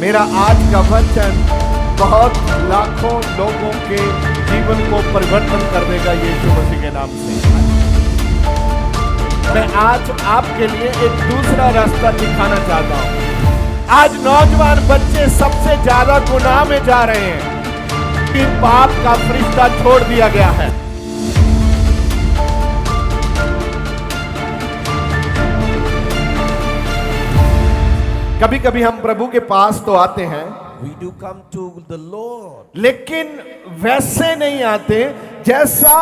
मेरा आज का वचन बहुत लाखों लोगों के जीवन को परिवर्तन कर देगा यीशु मसीह के नाम से। मैं आज आपके लिए एक दूसरा रास्ता दिखाना चाहता हूं। आज नौजवान बच्चे सबसे ज्यादा गुनाह में जा रहे हैं कि पाप का फरिश्ता छोड़ दिया गया है। कभी कभी हम प्रभु के पास तो आते हैं, We do come to the Lord, लेकिन वैसे नहीं आते जैसा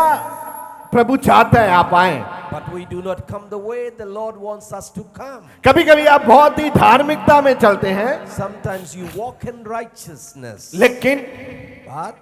प्रभु चाहता है आप आए। but we do not come the way the Lord wants us to come. कभी कभी आप बहुत ही धार्मिकता में चलते हैं, Sometimes you walk in righteousness, लेकिन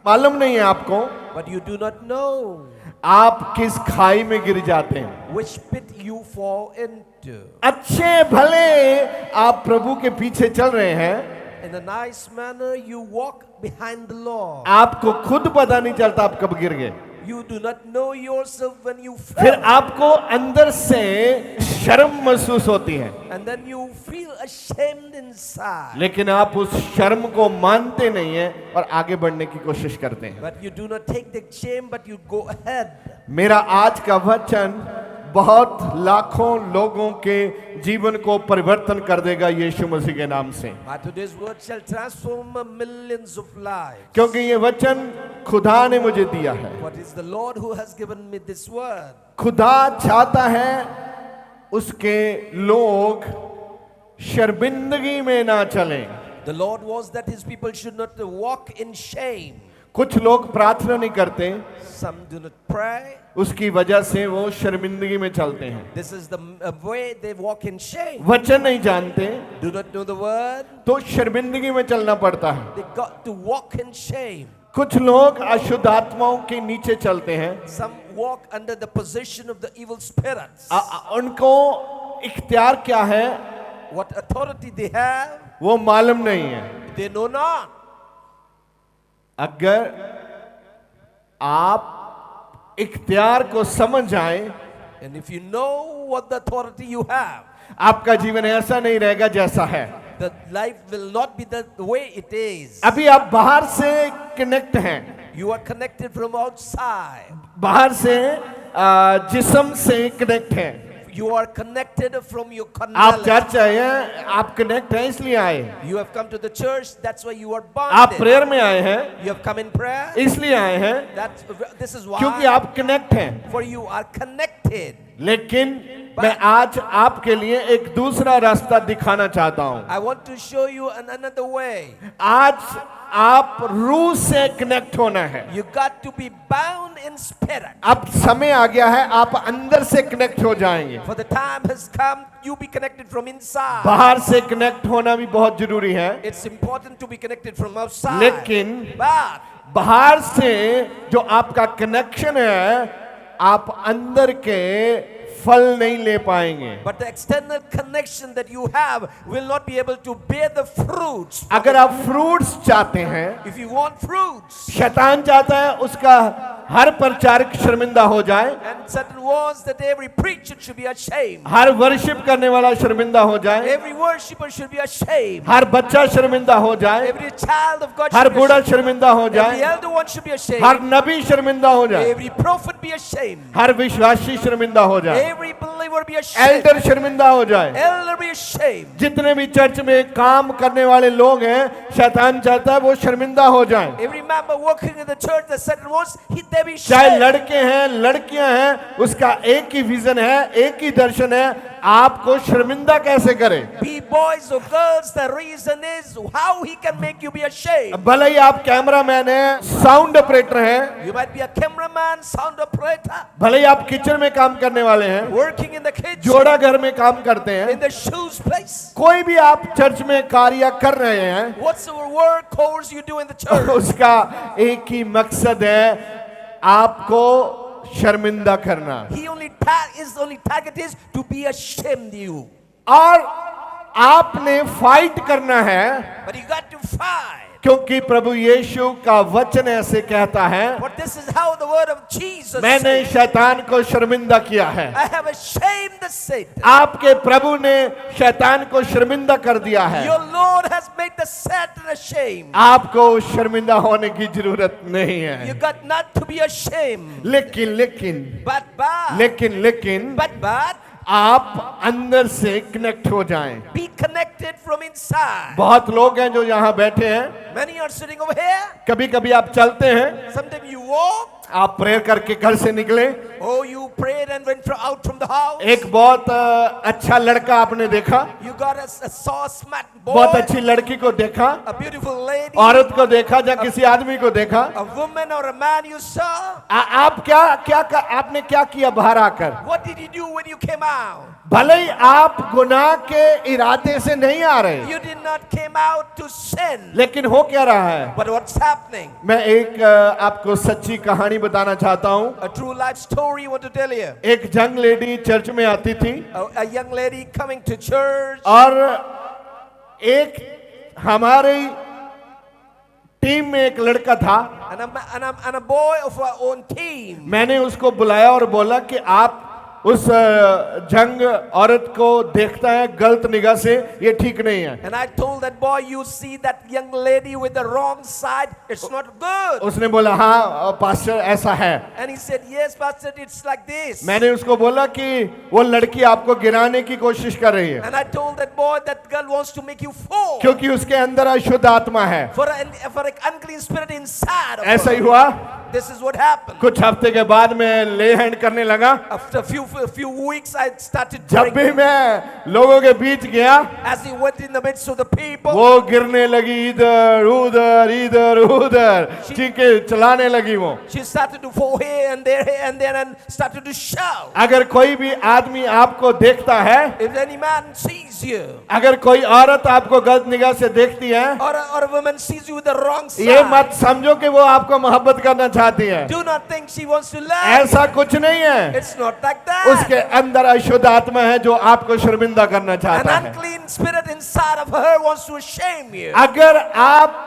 मालूम नहीं है आपको but you do not know आप किस खाई में गिर जाते हैं। which pit you fall into. अच्छे भले आप प्रभु के पीछे चल रहे हैं, In a nice manner, you walk behind the Lord. आपको खुद पता नहीं चलता आप कब गिर गए। You do not know yourself when you फिर fall, आपको अंदर से शर्म महसूस होती है, and then you feel ashamed inside. लेकिन आप उस शर्म को मानते नहीं हैं और आगे बढ़ने की कोशिश करते हैं। But you do not take the shame, but you go ahead. मेरा आज का वचन बहुत लाखों लोगों के जीवन को परिवर्तन कर देगा यीशु मसीह के नाम से, But today's word shall transform millions of lives. क्योंकि ये वचन खुदा ने मुझे दिया है। What is the Lord who has given me this word? खुदा चाहता है उसके लोग शर्मिंदगी में ना चलें। The Lord wants that his people should not walk in shame. कुछ लोग प्रार्थना नहीं करते, Some do not pray. उसकी वजह से वो शर्मिंदगी में चलते हैं। This is the way they walk in shame. वचन नहीं जानते Do not know the word. तो शर्मिंदगी में चलना पड़ता है। They got to walk in shame. कुछ लोग अशुद्ध आत्माओं के नीचे चलते हैं, Some walk under the position of the evil spirits. उनको इख्तियार क्या है What authority they have, वो मालूम नहीं है। they know not. अगर आप इख्तियार को समझ जाएं, And if you know what the authority you have, आपका जीवन ऐसा नहीं रहेगा जैसा है। the life will not be the way it is. अभी आप बाहर से कनेक्ट हैं, You are connected from outside. बाहर से जिस्म से कनेक्ट हैं। You are connected from your आप carnality. चर्च आए हैं, आप कनेक्ट हैं इसलिए आए। You have come to the church, that's why you are आप bonded. प्रेयर में आए हैं You have come in prayer, इसलिए आए हैं this is why, क्योंकि आप कनेक्ट हैं। for you are connected. लेकिन मैं आज आपके लिए एक दूसरा रास्ता दिखाना चाहता हूं। I want to show you another way. आज आप रूह से कनेक्ट होना है। You got to be bound in spirit. अब समय आ गया है, आप अंदर से कनेक्ट हो जाएंगे। For the time has come, you be connected from inside. बाहर से कनेक्ट होना भी बहुत जरूरी है, It's important to be connected from outside. लेकिन But बाहर से जो आपका कनेक्शन है, आप अंदर के फल नहीं ले पाएंगे। the external connection that you have will not be able to bear the fruits. अगर आप फ्रूट्स चाहते हैं, If you want fruits, शैतान चाहता है उसका हर प्रचारक शर्मिंदा हो जाए, and Satan wants that every preacher should be ashamed. Her worship करने वाला शर्मिंदा हो जाए, Every worshipper should be ashamed. हर बच्चा शर्मिंदा हो जाए, Every child of God her should be बूढ़ा ashamed. शर्मिंदा हो Every जाए, elder one should be ashamed. हर नबी शर्मिंदा हो जाए, Every prophet be ashamed. हर विश्वासी शर्मिंदा हो जाए, Every believer be ashamed. Elder शर्मिंदा हो जाए। Elder be ashamed. जितने भी चर्च में काम करने वाले लोग हैं, शैतान चाहता है वो शर्मिंदा हो जाएं। Every member working in the church that Satan wants, they be चाहे ashamed. लड़के हैं लड़कियां हैं, उसका एक ही विजन है, एक ही दर्शन है, आपको शर्मिंदा कैसे करे। Be boys or girls, the reason is how he can make you be ashamed. भले ही आप कैमरामैन हैं, साउंड ऑपरेटर हैं, You might be a cameraman, sound operator, भले ही आप किचन में काम करने वाले हैं, working in the kitchen, जोड़ा घर में काम करते हैं, in the shoes place. कोई भी आप चर्च में कार्य कर रहे हैं, Whatsoever work course you do in the church, उसका एक ही मकसद है, आपको शर्मिंदा करना। his only target is to be ashamed you. और आपने फाइट करना है, But you got to fight. क्योंकि प्रभु यीशु का वचन ऐसे कहता है, But this is how the word of Jesus मैंने says. शैतान को शर्मिंदा किया है। I have ashamed the Satan. आपके प्रभु ने शैतान को शर्मिंदा कर दिया है। Your Lord has made the Satan ashamed. आपको शर्मिंदा होने की जरूरत नहीं You है। got not to be ashamed. लेकिन But आप अंदर से कनेक्ट हो जाएं। be connected from inside. बहुत लोग हैं जो यहाँ बैठे हैं, Many are sitting over here. कभी कभी आप चलते हैं, Sometimes you walk. आप प्रेयर करके घर से निकले, Oh, you prayed and went out from the house. एक बहुत अच्छा लड़का आपने देखा, You got a saw a smart boy. बहुत अच्छी लड़की को देखा, A beautiful lady. औरत को देखा या किसी आदमी को देखा, A woman or a man you saw. आप आपने क्या किया बाहर आकर? What did you do when you came out? भले ही आप गुनाह के इरादे से नहीं आ रहे, You did not came out to sin. लेकिन हो क्या रहा है? But what's happening? मैं एक आपको सच्ची कहानी बताना चाहता हूँ। A true life story I want to tell you. एक जंग लेडी चर्च में आती थी, A young lady coming to church. और एक हमारी टीम में एक लड़का था। And a boy of our own team. मैंने उसको बुलाया और बोला कि आप उस जंग औरत को देखता है गलत निगाह से, ये ठीक नहीं है। And I told that boy, you see that young lady with the wrong side, it's not good. उसने बोला हाँ पास्टर ऐसा है। And he said, yes, pastor, it's like this. मैंने उसको बोला कि वो लड़की आपको गिराने की कोशिश कर रही है, And I told that boy, that girl wants to make you fall. क्योंकि उसके अंदर अशुद्ध आत्मा है। For an unclean spirit inside of ऐसा ही her. हुआ। This is what happened. कुछ हफ्ते के बाद मैं ले हैंड करने लगा। After a few weeks, I started जब भी praying. मैं लोगों के बीच गया, As he went in the midst of the people, वो गिरने लगी, इधर उधर इधर उधर चीखे चलाने लगी। वो she started to fall here and there and started to shout. अगर कोई भी आदमी आपको देखता है, If any man sees you, अगर कोई औरत आपको गलत निगाह से देखती है, or a woman sees you with the wrong side, ये मत समझो कि वो आपको मोहब्बत करना चाहती है। do not think she wants to love. ऐसा कुछ नहीं है। It's not like that. उसके अंदर अशुद्ध आत्मा है जो आपको शर्मिंदा करना An चाहता है। unclean spirit inside of her wants to shame you. अगर आप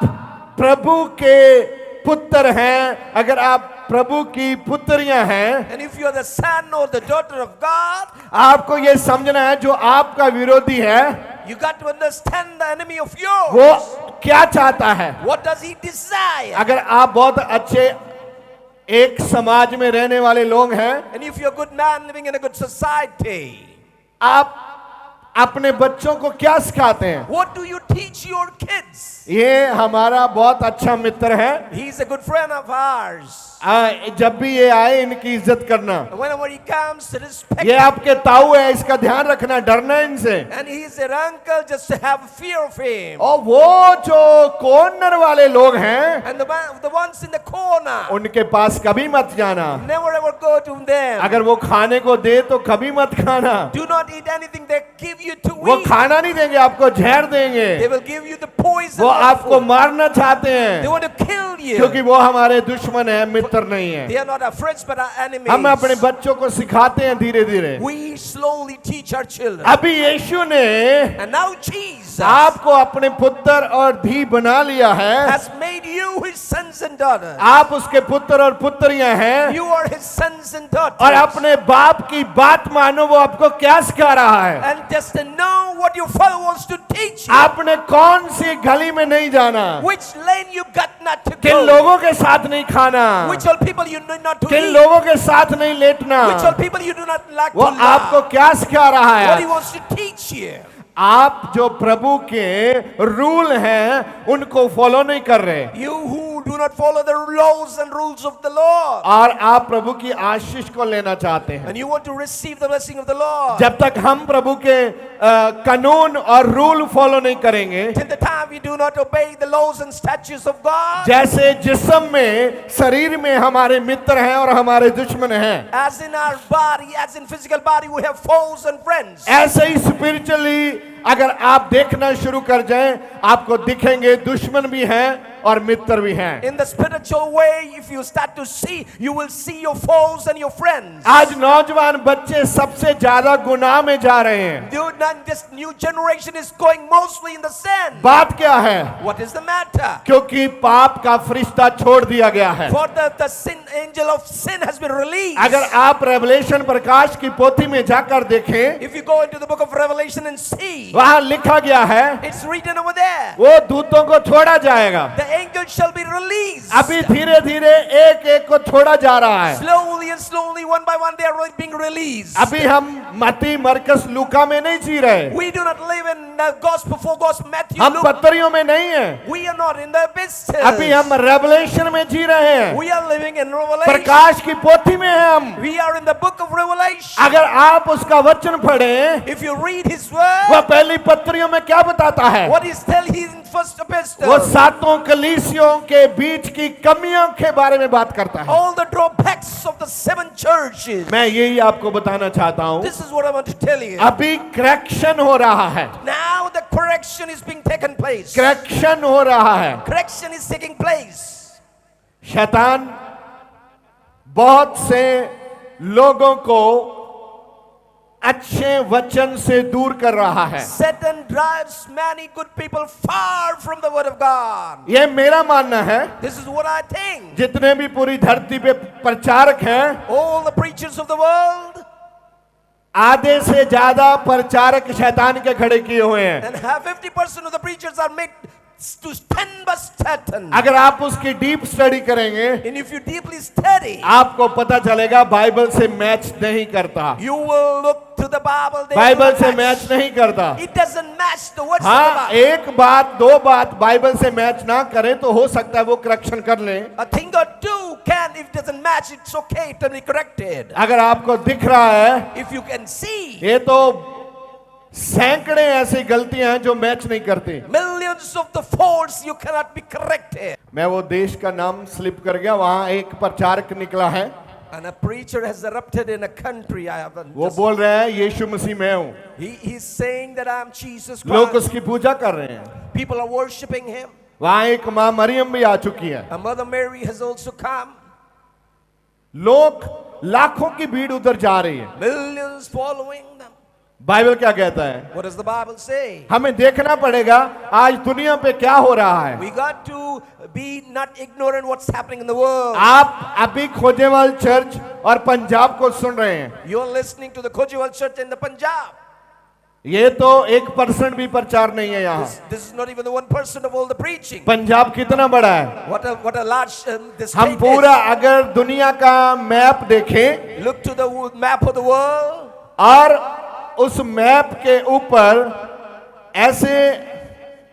प्रभु के पुत्र हैं, अगर आप प्रभु की पुत्रियां हैं, And if you are the son or the daughter of God, आपको ये समझना है जो आपका विरोधी है, you got to understand the enemy of yours. वो क्या चाहता है। What does he desire? अगर आप बहुत अच्छे एक समाज में रहने वाले लोग हैं, And if you're a good man living in a good society, आप अपने बच्चों को क्या सिखाते हैं? what do you teach your kids? ये हमारा बहुत अच्छा मित्र है, He's a good friend of ours. जब भी ये आए इनकी इज्जत करना। And whenever he comes, respect ये him. आपके ताऊ है, इसका ध्यान रखना, डरना इनसे। And he's your uncle, just to have fear of him. और वो जो कॉर्नर वाले लोग हैं, And the ones in the corner, उनके पास कभी मत जाना। never ever go to them. अगर वो खाने को दे तो कभी मत खाना। Do not eat anything they give you to वो eat. खाना नहीं देंगे, आपको जहर देंगे। They will give you the poison. वो of आपको food. मारना चाहते They हैं, want to kill you. क्योंकि वो हमारे दुश्मन है, मित्र नहीं है। They are not our friends but our enemies. हम अपने बच्चों को सिखाते हैं धीरे धीरे। We slowly teach our children. अभी यीशु ने And now Jesus आपको अपने पुत्र और धी बना लिया है। has made you his sons and daughters. आप उसके पुत्र और पुत्रियां हैं, You are his sons and daughters. और अपने बाप की बात मानो। वो आपको क्या सिखा रहा है? And just to know what your father wants to teach you. आपने कौन सी गली में नहीं जाना, Which lane you got not to किन go. लोगों के साथ नहीं खाना, Which all people you need not to किन eat. लोगों के साथ नहीं लेटना, Which all people you do not like वो to आपको love. क्या सिखा रहा What he है? wants to teach you. आप जो प्रभु के रूल हैं उनको फॉलो नहीं कर रहे, You who do not follow the laws and rules of the Lord. और आप प्रभु की आशीष को लेना चाहते हैं। And you want to receive the blessing of the Lord. जब तक हम प्रभु के कानून और रूल फॉलो नहीं करेंगे, Till the time we do not obey the laws and statutes of God. जैसे जिस्म में शरीर में हमारे मित्र हैं और हमारे दुश्मन हैं, As in our body, as in physical body, we have foes and friends. ऐसे ही स्पिरिचुअली अगर आप देखना शुरू कर जाएं, आपको दिखेंगे दुश्मन भी हैं और मित्र भी हैं। In the spiritual way, if you start to see, you will see your foes and your friends. आज नौजवान बच्चे सबसे ज्यादा गुनाह में जा रहे हैं। This new generation is going mostly in the sin. बात क्या है? What is the matter? क्योंकि पाप का फरिश्ता छोड़ दिया गया है। For the sin angel of sin has been released. अगर आप रेवलेशन प्रकाश की पोथी में जाकर देखें, If you go into the book of Revelation and see, वहां लिखा गया है, it's written over there. वो दूतों को छोड़ा जाएगा। The angel shall be released. अभी धीरे धीरे एक एक को छोड़ा जा रहा है। Slowly and slowly, one by one, they are being released. अभी हम मत्ती, मरकस, लूका में नहीं जी रहे। We do not live in the gospel for gospel, Matthew, हम Luke. पत्रियों में नहीं हैं। We are not in the epistles. अभी हम रेवलेशन में जी रहे हैं। We are living in Revelation. प्रकाश की पोथी में हैं हम। We are in the book of Revelation. अगर आप उसका वचन पढ़ें, If you read his वह word, पहली पत्रियों में क्या बताता है? what is tell he in first वो epistle? सातों कलीसियों के बीच की कमियों के बारे में बात करता है। All the drawbacks of the seven churches. मैं यही आपको बताना चाहता हूँ। This is what I want to tell you. अभी करेक्शन हो रहा है। Now the correction is being taken place. Correction हो रहा है। Correction is taking place. शैतान बहुत से लोगों को अच्छे वचन से दूर कर रहा है। Satan drives many good people far from the word of God. ये मेरा मानना है। This is what I think. जितने भी पूरी धरती पे प्रचारक हैं, All the preachers of the world, आधे से ज्यादा प्रचारक शैतान के खड़े किए हुए हैं। and have 50% of the preachers are made to stand by Satan. अगर आप उसकी डीप स्टडी करेंगे, And if you deeply study, आपको पता चलेगा बाइबल से मैच नहीं करता। you will look to the Bible. They Bible do से not मैच match. नहीं करता। It doesn't match the words of हाँ, the Bible. एक बात दो बात बाइबल से मैच ना करे तो हो सकता है वो करेक्शन कर ले। A thing or two can, if it doesn't match, it's okay, it can be corrected. अगर आपको दिख रहा है, If you can see, ये तो सैकड़े ऐसी गलतियां हैं जो मैच नहीं करती। millions of the faults you cannot be corrected. मैं वो देश का नाम स्लिप कर गया, वहां एक प्रचारक निकला है, And a preacher has erupted in a country. I haven't. वो बोल रहे हैं यीशु मसीह मैं हूं। He's saying that I'm Jesus लोग Christ. उसकी पूजा कर रहे हैं। People are worshiping him. वहां एक मां मरियम भी आ चुकी है। And Mother Mary has also come. लोग लाखों की भीड़ उधर जा रही है। Millions following them. बाइबल क्या कहता है? What does the Bible say? हमें देखना पड़ेगा आज दुनिया पे क्या हो रहा है। We got to be not ignorant what's happening in the world. आप अभी खोजेवाल चर्च और पंजाब को सुन रहे हैं। You're listening to the Kojiwal church in the Punjab. ये तो 1% भी प्रचार नहीं है यहाँ। This is not even the 1% of all the preaching. Punjab कितना बड़ा है? What a large this हम state पूरा is. अगर दुनिया का मैप देखें Look to the map of the world. और उस मैप के ऊपर ऐसे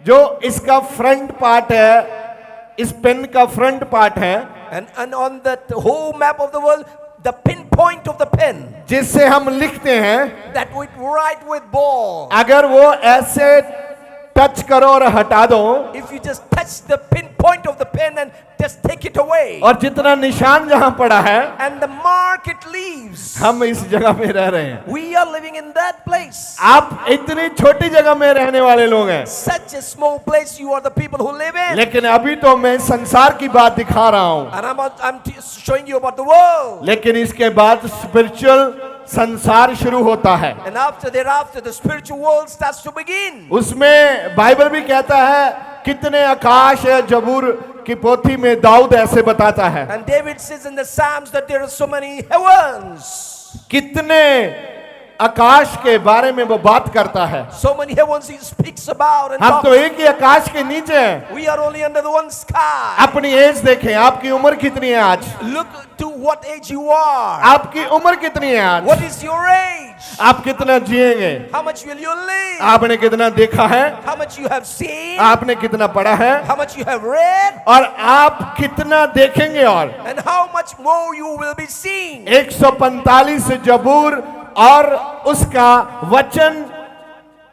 जो इसका फ्रंट पार्ट है, इस पेन का फ्रंट पार्ट है, And on that whole map of the world, the pinpoint of the pen जिससे हम लिखते हैं, that we write with ball. अगर वो ऐसे टच करो और हटा दो, If you just touch the pinpoint of the pen and just take it away, और जितना निशान जहां पड़ा है, and the mark it leaves, हम इस जगह में रह रहे हैं। we are living in that place. आप इतनी छोटी जगह में रहने वाले लोग हैं, Such a small place, you are the people who live in. लेकिन अभी तो मैं संसार की बात दिखा रहा हूं, And I'm showing you about the world. लेकिन इसके बाद स्पिरिचुअल संसार शुरू होता है। And thereafter, the spiritual world starts to begin. उसमें बाइबल भी कहता है कितने आकाश है, जबूर की पोथी में दाऊद ऐसे बताता है, And David says in the Psalms that there are so many heavens. कितने आकाश के बारे में वो बात करता है। So many heavens he speaks about. And हम तो talks. एक ही आकाश के नीचे हैं। We are only under the one sky. अपनी एज देखें, आपकी उम्र कितनी है आज? Look to what age you are. आपकी उम्र कितनी है आज? What is your age? आप कितना जिएंगे? How much will you live? आपने कितना देखा है? How much you have seen? आपने कितना पढ़ा है? How much you have read? और आप कितना देखेंगे? और And how much more you will be seeing? 145 जबूर और उसका वचन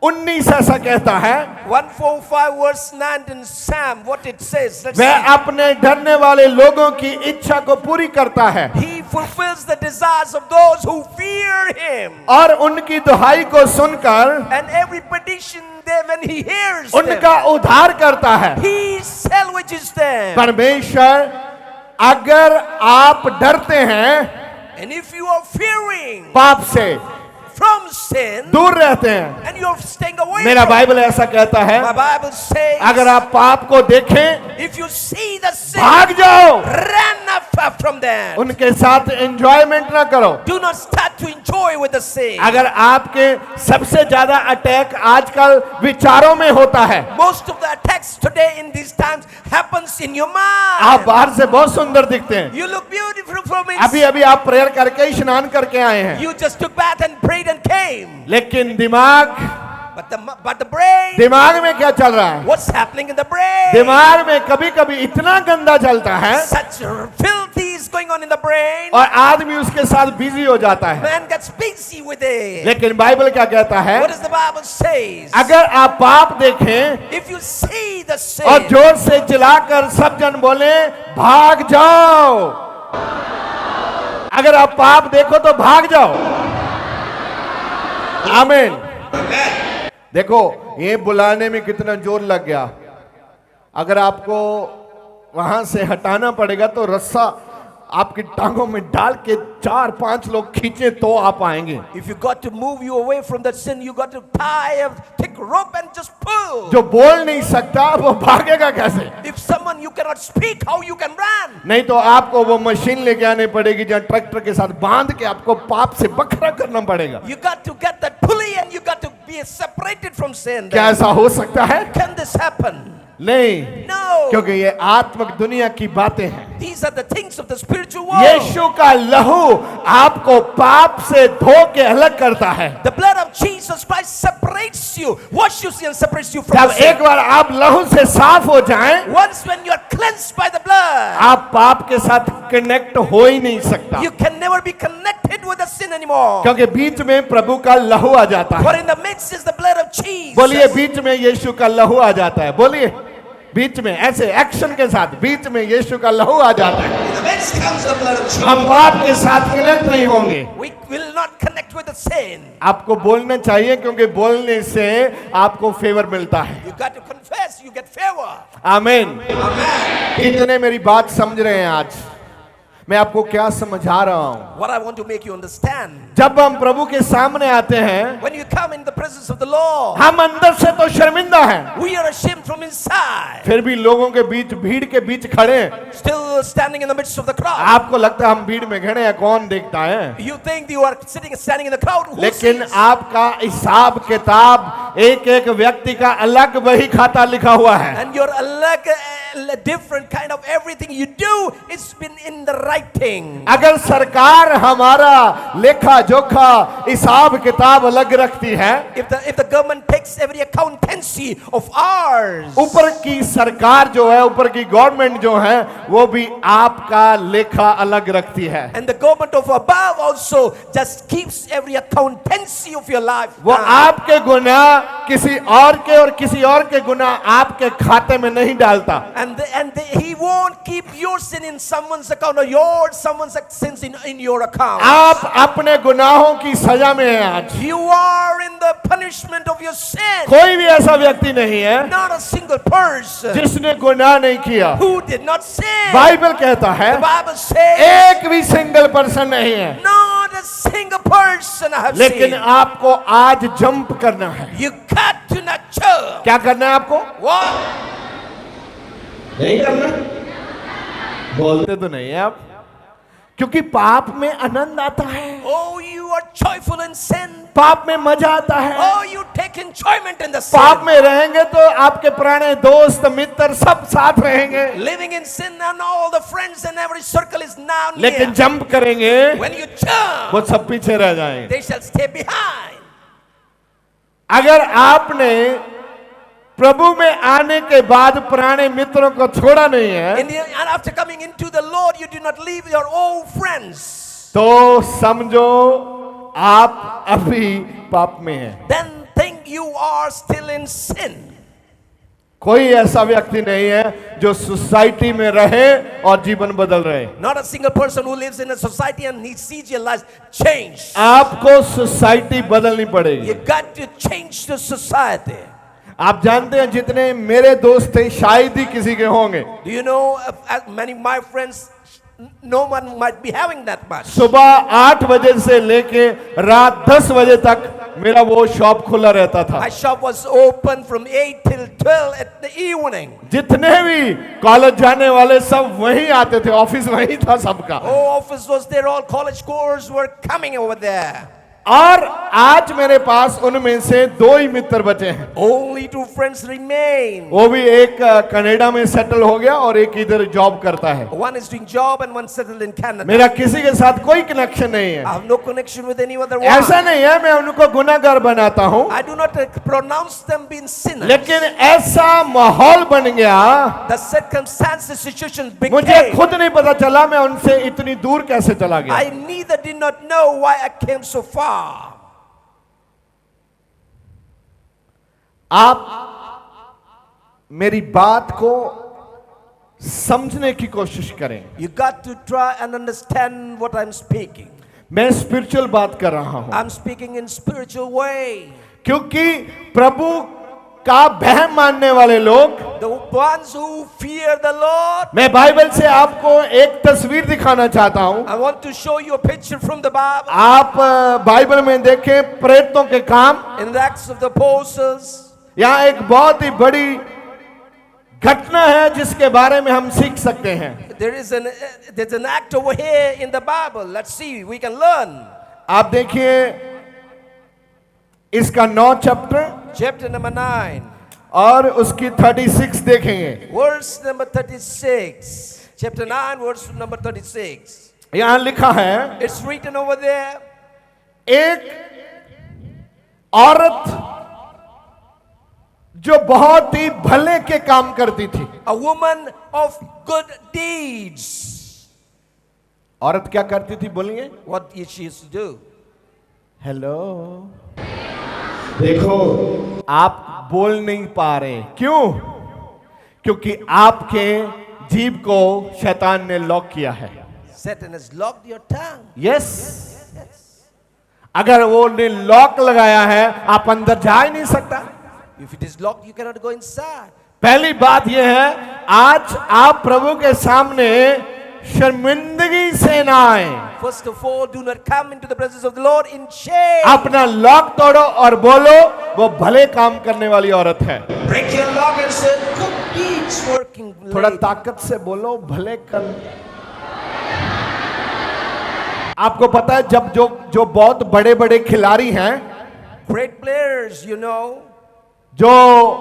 19 ऐसा कहता है, 145 verse 9 in Psalm, what it says. Let's वह see. अपने डरने वाले लोगों की इच्छा को पूरी करता है। He fulfills the desires of those who fear him. और उनकी दुहाई को सुनकर And every petition them when he hears उनका them, उद्धार करता है। he salvages them. परमेश्वर, अगर आप डरते हैं, And if you are fearing पाप से from sin दूर रहते हैं, and you're staying away मेरा from बाइबल ऐसा कहता है, my Bible says, अगर आप पाप को देखें, if you see the sin, भाग जाओ, run up from them. उनके साथ एंजॉयमेंट ना करो। Do not start to enjoy with the sin. अगर आपके सबसे ज्यादा अटैक आजकल विचारों में होता है, Most of the attacks today in these times happens in your आप mind. बाहर से बहुत सुंदर दिखते हैं, You look beautiful from अभी inside. अभी आप प्रेयर करके ही स्नान करके आए हैं, You just took bath and prayed and came. लेकिन दिमाग But the brain, दिमाग में क्या चल रहा है? what's happening in the brain? दिमाग में कभी कभी इतना गंदा चलता है Such filthy is going on in the brain. और आदमी उसके साथ बिजी हो जाता है। Man gets busy with it. लेकिन बाइबल क्या कहता है? What does the Bible says? अगर आप पाप देखें If you see the sin, और जोर से चिल्लाकर सब जन बोले भाग जाओ, अगर आप पाप देखो तो भाग जाओ। आमीन। देखो ये बुलाने में कितना जोर लग गया। अगर आपको वहां से हटाना पड़ेगा तो रस्सा आपकी टांगों में डाल के 4-5 लोग खींचे तो आप आएंगे। if you got to move you away from that sin, you got to tie a thick rope and just pull. जो बोल नहीं सकता वो भागेगा कैसे? If someone you cannot speak, how you can run? नहीं तो आपको वो मशीन लेके आनी पड़ेगी जहाँ ट्रैक्टर के साथ बांध के आपको पाप से बखरा करना पड़ेगा। You got to get that pulley and you got to be separated from sin. क्या ऐसा हो सकता है? Can this happen? नहीं, No. क्योंकि ये आत्मिक दुनिया की बातें हैं। These are the things of the spiritual world. यीशु का लहू आपको पाप से धो के अलग करता है। The blood of Jesus Christ separates you, washes you and separates you from जब sin. एक बार आप लहू से साफ हो जाएं, Once when you are cleansed by the blood, आप पाप के साथ कनेक्ट हो ही नहीं सकता, you can never be connected with the sin anymore. क्योंकि बीच में प्रभु का लहू आ जाता For है। in the midst is the blood of Jesus. बोलिए बीच में यीशु का लहू आ जाता है। बोलिए बीच में, ऐसे एक्शन के साथ बीच में यीशु का लहू आ जाता है। In the midst comes the blood of Jesus. हम पाप के साथ कनेक्ट नहीं होंगे। We will not connect with the sin. आपको बोलना चाहिए क्योंकि बोलने से आपको फेवर मिलता है। You got to confess, you get favor. आमीन। Amen. कितने मेरी बात समझ रहे हैं? आज मैं आपको क्या समझा रहा हूं? What I want to make you understand, जब हम प्रभु के सामने आते हैं, when you come in the presence of the Lord, हम अंदर से तो शर्मिंदा हैं, we are ashamed from inside. फिर भी लोगों के बीच, भीड़ के बीच खड़े हैं। Still standing in the midst of the crowd. आपको लगता है हम भीड़ में खड़े हैं, कौन देखता है? You think you are standing in the crowd. Who लेकिन sees? आपका हिसाब किताब एक एक व्यक्ति का अलग वही खाता लिखा हुआ है। And your different kind of everything you do, it's been in the writing. अगर सरकार हमारा लेखा जोखा हिसाब किताब अलग रखती है, If the government takes every accountancy of ours, ऊपर की सरकार जो है, ऊपर की गवर्नमेंट जो है, वो भी आपका लेखा अलग रखती है। and the government of above also just keeps every accountancy of your life. वो आपके गुनाह किसी और के और किसी और के गुनाह आपके खाते में नहीं डालता। He won't keep your sin in someone's account or someone's sins in your account. आप अपने गुनाहों की सजा में हैं आज। You are in the punishment of your sin. कोई भी ऐसा व्यक्ति नहीं है Not a single person जिसने गुनाह नहीं किया। who did not sin. Bible कहता है The Bible says एक भी सिंगल पर्सन नहीं है, not a single person I have लेकिन seen. आपको आज जंप करना है। You got to not jump. क्या करना है आपको? What? नहीं करना, बोलते तो नहीं है आप, क्योंकि पाप में आनंद आता है, Oh, you are joyful in sin. पाप में मजा आता है। Oh, you take enjoyment in the sin. पाप में रहेंगे तो आपके पुराने दोस्त मित्र सब साथ रहेंगे, Living in sin and all the friends and every circle is now near. लेकिन जंप करेंगे When you jump, वो सब पीछे रह जाएंगे। they shall stay behind. अगर आपने प्रभु में आने के बाद पुराने मित्रों को छोड़ा नहीं है, And after coming into the Lord, you do not leave your old friends. तो समझो आप अभी पाप में हैं। Then think you are still in sin. कोई ऐसा व्यक्ति नहीं है जो सोसाइटी में रहे और जीवन बदल रहे। Not a single person who lives in a society and he sees your life change. आपको सोसाइटी बदलनी पड़ेगी। You got to change the society. आप जानते हैं जितने मेरे दोस्त थे शायद ही किसी के होंगे। Do you know many of my friends, no one might be having that much. सुबह 8 बजे से लेके रात 10 बजे तक मेरा वो शॉप खुला रहता था। My shop was open from 8 till 12 at the evening. जितने भी कॉलेज जाने वाले सब वहीं आते थे, ऑफिस वहीं था सबका। Oh, office was there, all college goers were coming over there. और आज मेरे पास उनमें से 2 ही मित्र बचे हैं। Only 2 friends remain. वो भी एक कनाडा में सेटल हो गया और एक इधर जॉब करता है। One is doing job and one settled in Canada. मेरा किसी के साथ कोई कनेक्शन नहीं है। I have no connection with any other one. ऐसा नहीं है मैं उनको गुनाहगार बनाता हूँ, I do not pronounce them being sinners. लेकिन ऐसा माहौल बन गया The circumstances, situations मुझे became. खुद नहीं पता चला मैं उनसे इतनी दूर कैसे चला गया। I neither did not know why I came so far. आप मेरी बात को समझने की कोशिश करें। You got to try and understand what I'm speaking. मैं स्पिरिचुअल बात कर रहा हूं I'm speaking in spiritual way. क्योंकि प्रभु का भय मानने वाले लोग, The ones who fear the Lord. मैं बाइबल से आपको एक तस्वीर दिखाना चाहता हूं। I want to show you a picture from the Bible. आप बाइबल में देखें प्रेतों के काम। In the Acts of the Apostles. यहाँ एक बहुत ही बड़ी घटना है जिसके बारे में हम सीख सकते हैं। There's an act over here in the Bible. Let's see, we can learn. आप देखिए इसका 9 चैप्टर Chapter number 9. और उसकी 36 देखेंगे। Verse number 36. Chapter 9, verse number 36. यहां लिखा है, It's written over there. एक औरत जो बहुत ही भले के काम करती थी। A woman of good deeds. औरत क्या करती थी बोलिए? What she used to do? Hello, देखो आप बोल नहीं पा रहे, क्यों? क्योंकि आपके जीभ को शैतान ने लॉक किया है। Satan has locked your tongue. Yes, अगर वो ने लॉक लगाया है आप अंदर जा ही नहीं सकता। If it is locked, you cannot go inside. पहली बात यह है, आज आप प्रभु के सामने शर्मिंदगी से ना आए। First of all, do not come into the presence of the Lord in shame. अपना लॉक तोड़ो और बोलो वो भले काम करने वाली औरत है। Break your lock and say, good deeds working. थोड़ा lady." ताकत से बोलो भले कर। आपको पता है जब जो बहुत बड़े बड़े खिलाड़ी हैं, Great players, you know, जो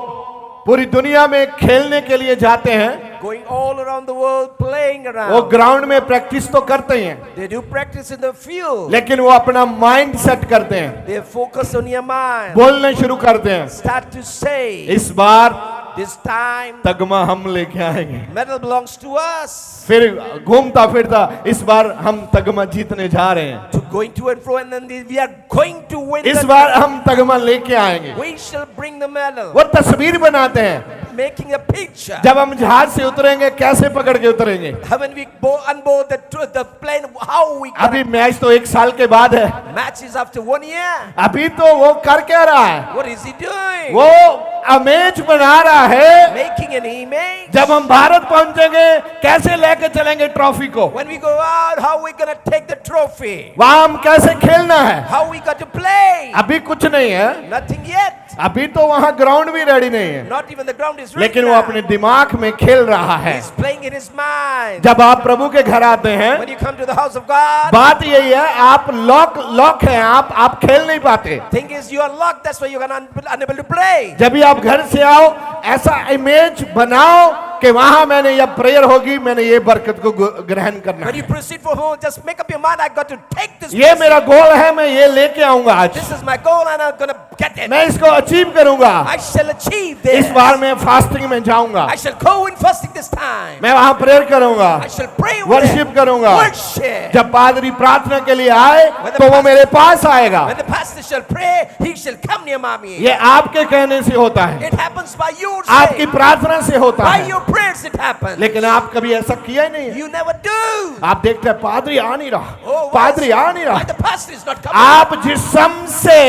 पूरी दुनिया में खेलने के लिए जाते हैं, going all around the world playing वो around. ग्राउंड में प्रैक्टिस तो करते हैं, They do practice in the field. लेकिन वो अपना माइंड सेट करते हैं, They focus on your mind. बोलने शुरू करते हैं, Start to say, इस बार this time, तगमा हम लेके आएंगे। medal belongs to us. फिर घूमता फिरता इस बार हम तगमा जीतने जा रहे हैं, To going to and fro, and then we are going to win. इस the- बार हम तगमा लेके आएंगे। We shall bring the medal. वो तस्वीर बनाते हैं, Making a picture. जब हम जहाज से उतरेंगे कैसे पकड़ के उतरेंगे। When we unboard the plane, how we gonna- अभी मैच तो 1 साल के बाद है, matches after 1 year. अभी तो वो कर क्या रहा है, What is he doing? वो इमेज बना रहा है। Making an image. जब हम भारत पहुंचेंगे कैसे लेके चलेंगे ट्रॉफी को, When we go out, how we gonna take the trophy? वहां हम कैसे खेलना है, How we got to play? अभी कुछ नहीं है। Nothing yet. अभी तो वहां ग्राउंड भी रेडी नहीं है, Not even the ground is ready. लेकिन वो now. अपने दिमाग में खेल रहा है। He's playing in his mind. जब आप प्रभु के घर आते हैं, When you come to the house of God, बात यही है, आप लॉक हैं, आप खेल नहीं पाते। thing is you are locked. That's why you're unable to play. जब भी आप घर से आओ ऐसा इमेज बनाओ कि वहां मैंने ये प्रेयर होगी, मैंने ये बरकत को ग्रहण करना When you है। proceed from home, just make up your mind. I got to take this. ये मेरा गोल है, मैं ये लेके आऊंगा आज, This is my goal, and I'm gonna get it. मैं इसको अचीव करूंगा। I shall achieve इस this. बार मैं फास्टिंग में जाऊंगा, I shall go in fasting this time. time. मैं वहां प्रेयर करूंगा, I shall pray with worship them. करूंगा। Worship. जब पादरी प्रार्थना के लिए आए तो वो मेरे पास आएगा। When the pastor shall pray, he shall come near me. ये आपके कहने से होता है, It happens by your आपकी saying. प्रार्थना से होता By है, your prayers it happens. लेकिन आप कभी ऐसा किया ही नहीं है। You never do. आप देखते हैं पादरी आ नहीं रहा, Oh, पादरी आ नहीं why रहा। the pastor is not coming? आप जिस्म से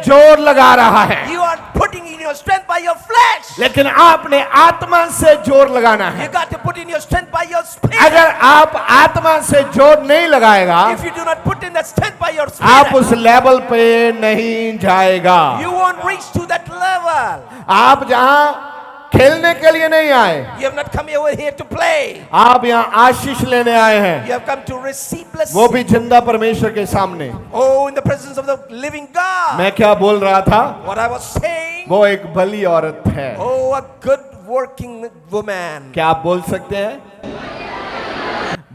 जोर लगा रहा है, You are putting in your strength by your flesh. लेकिन आपने आत्मा से जोर लगाना है। You got to put in your strength by your spirit. अगर आप आत्मा से जोर नहीं लगाएगा, If you do not put in that strength by your आप spirit, उस लेवल पे नहीं जाएगा। you won't reach to that level. आप जहां खेलने के लिए नहीं आए, You have not come over here to play. आप यहाँ आशीष लेने आए हैं, You have come to receive blessing. वो भी जिंदा परमेश्वर के सामने। Oh, in the presence of the living God. मैं क्या बोल रहा था? What I was saying. वो एक भली औरत है। Oh, a good working woman. क्या आप बोल सकते हैं?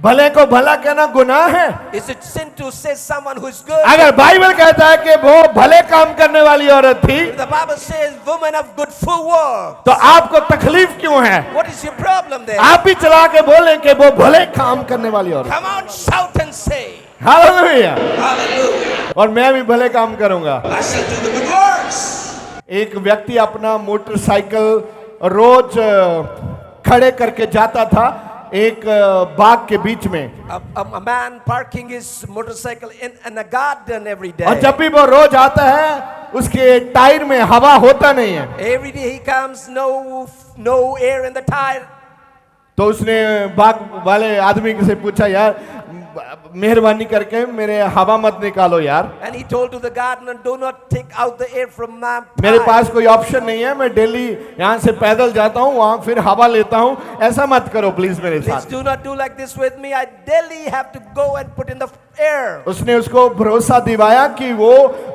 भले को भला कहना गुनाह है? Is it sin to say someone who is good? अगर बाइबल कहता है कि वो भले काम करने वाली औरत थी, If the Bible says woman of good full work, तो आपको तकलीफ क्यों है? what is your problem there? आप भी चला के बोलें कि वो भले काम करने वाली औरत। Come on, shout and say. Hallelujah. Hallelujah. और मैं भी भले काम करूंगा। I shall do the good works. एक व्यक्ति अपना मोटरसाइकिल रोज खड़े करके जाता था एक बाग के बीच में, A man parking his motorcycle in a garden every day. और जब भी वो रोज आता है उसके टायर में हवा होता नहीं है। Every day he comes, no air in the tire. तो उसने बाग वाले आदमी से पूछा, यार मेहरबानी करके मेरे हवा मत निकालो यार, And he told to the gardener, do not take out the air from my मेरे tire. पास कोई ऑप्शन नहीं है, मैं डेली यहाँ से पैदल जाता हूँ, वहाँ फिर हवा लेता हूँ, ऐसा मत करो प्लीज मेरे Please साथ। do not do like this with me. I daily have to go and put in the air. उसने उसको भरोसा दिवाया कि वो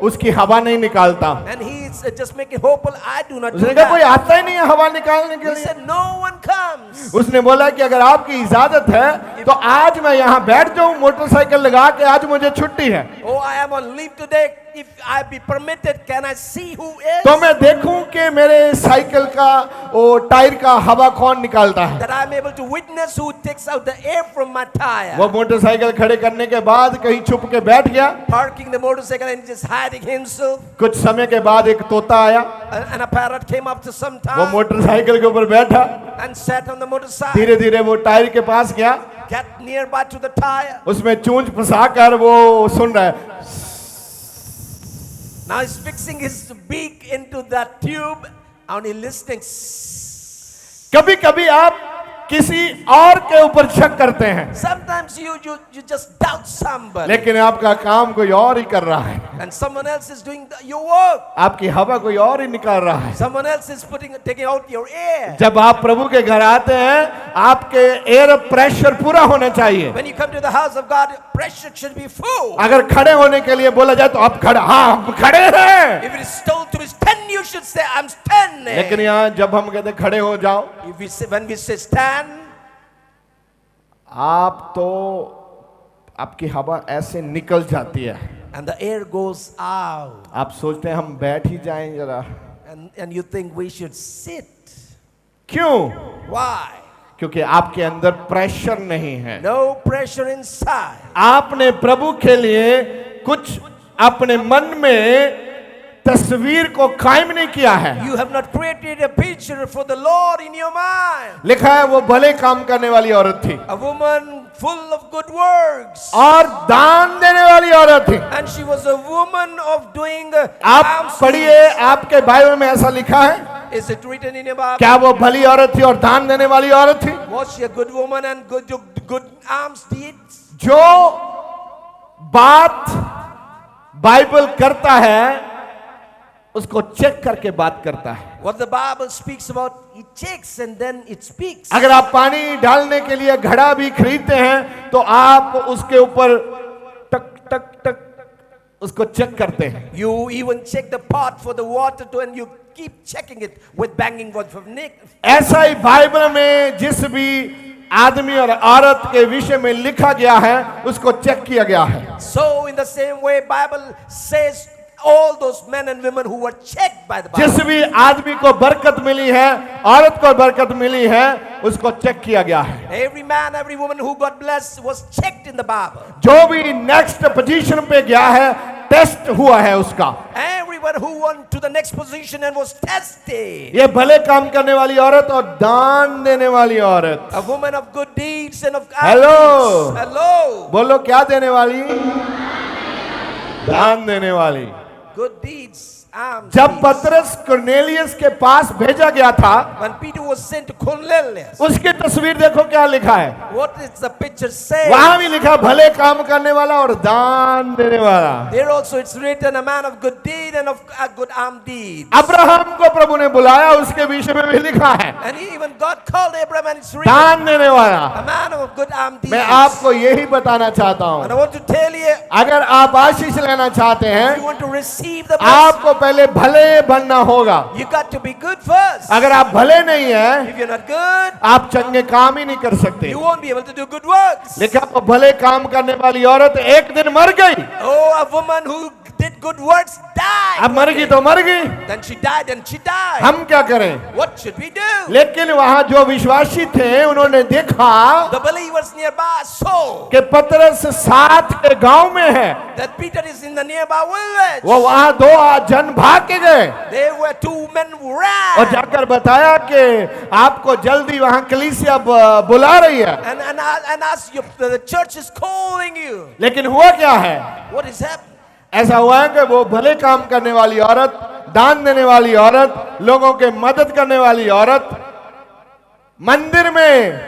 उसकी हवा नहीं निकालता। And he's just making hopeful. I do not do उसने कहा कोई that. आता ही नहीं है हवा निकालने के He लिए। said, no one comes. उसने बोला कि अगर आपकी इजाजत है तो आज मैं यहाँ बैठ जाऊं मोटरसाइकिल लगा के, आज मुझे छुट्टी है, Oh, I am on leave today. If I be permitted, can I see who is? तो मैं देखूं कि मेरे साइकिल का वो टायर का हवा कौन निकालता है। That I am able to witness who takes out the air from my tire. वो मोटरसाइकिल खड़े करने के बाद कहीं छुप के बैठ गया। Parking the motorcycle and just hiding himself. कुछ समय के बाद एक तोता आया, And a parrot came up to some वो time मोटरसाइकिल के ऊपर बैठा, and sat on the motorcycle. धीरे धीरे वो टायर के पास गया, Get nearby to the tire. उसमें चूंच फंसा कर वो सुन रहा है। Now he's fixing his beak into that tube and he's listening. कभी कभी आप किसी और के ऊपर शक करते हैं, Sometimes you just doubt somebody. लेकिन आपका काम कोई और ही कर रहा है, And someone else is doing your work. आपकी हवा कोई और ही निकाल रहा है। Someone else is taking out your air. जब आप प्रभु के घर आते हैं आपके एयर प्रेशर पूरा होना चाहिए। When you come to the house of God, pressure should be full. अगर खड़े होने के लिए बोला जाए तो आप खड़े, हाँ हम खड़े हैं, If it is told to be stand, you should say, I'm standing. लेकिन यहाँ जब हम कहते हैं खड़े हो जाओ, If we say, when we say stand, आप तो आपकी हवा ऐसे निकल जाती है, and the air goes out, आप सोचते हैं हम बैठ ही जाएं जरा। and you think we should sit. क्यों? Why? क्योंकि आपके अंदर प्रेशर नहीं है। No pressure inside. आपने प्रभु के लिए कुछ अपने मन में तस्वीर को कायम नहीं किया है। You have not created a picture for the Lord in your mind. लिखा है वो भले काम करने वाली औरत थी A woman full of good works. और दान देने वाली औरत थी। And she was a woman of doing आप alms पढ़िए, deeds. आपके बाइबल में ऐसा लिखा है, Is it written in your Bible? क्या वो भली औरत थी और दान देने वाली औरत थी? Was she a good woman and good alms deeds? जो बात बाइबल करता है उसको चेक करके बात करता है। What the Bible speaks about, it checks and then it speaks. अगर आप पानी डालने के लिए घड़ा भी खरीदते हैं तो आप उसके ऊपर टक टक टक उसको चेक करते हैं। You even check the pot for the water to, and you keep checking it with banging words of Nick. ऐसा ही बाइबल में जिस भी आदमी और औरत के विषय में लिखा गया है उसको चेक किया गया है। So in the same way, Bible says all those men and women who were checked by the Bible. जिस भी आदमी को बरकत मिली है, औरत को बरकत मिली है, उसको चेक किया गया है। Every man, every woman who got blessed was checked in the Bible. जो भी नेक्स्ट पोजीशन पे गया है, टेस्ट हुआ है उसका। Everyone who went to the next position and was tested. ये भले काम करने वाली औरत और दान देने वाली औरत। A woman of good deeds and of Hello. deeds. Hello. बोलो क्या देने वाली? दान देने वाली। Good deeds. जब Deeds. पतरस कुरनेलियस के पास भेजा गया था, When Peter was sent to Cornelius, उसकी तस्वीर देखो क्या लिखा है। what is the picture say? वहां भी लिखा भले काम करने वाला और दान देने वाला। There also it's written a man of good deed and of a good deed. Abraham को प्रभु ने बुलाया, उसके विषय में भी लिखा है And even God called Abraham and it's written दान देने वाला। a man of good deeds. मैं आपको यही बताना चाहता And I हूं, want to tell you, अगर आप आशीष लेना चाहते if हैं, you want to receive the blessing, आपको पहले भले बनना होगा। you got to be good first. अगर आप भले नहीं हैं, If you're not good, आप चंगे काम ही नहीं कर सकते। you won't be able to do good works. लिखा वो भले काम करने वाली औरत एक दिन मर गई। Oh, a woman who did good works died. अब मर गई तो मर गई, Then she died and she died. हम क्या करें? What should we do? लेकिन वहां जो विश्वासी थे, उन्होंने देखा The believers nearby saw कि पतरस साथ के गांव में है। that Peter is in the nearby village. वो वहां दो जन भाग के गए There were two men who और ran जाकर बताया कि आपको जल्दी वहां कलीसिया बुला रही है। and asked you, the church is calling you. लेकिन हुआ क्या है? What is happening? ऐसा हुआ है कि वो भले काम करने वाली औरत, दान देने वाली औरत, लोगों के मदद करने वाली औरत, मंदिर में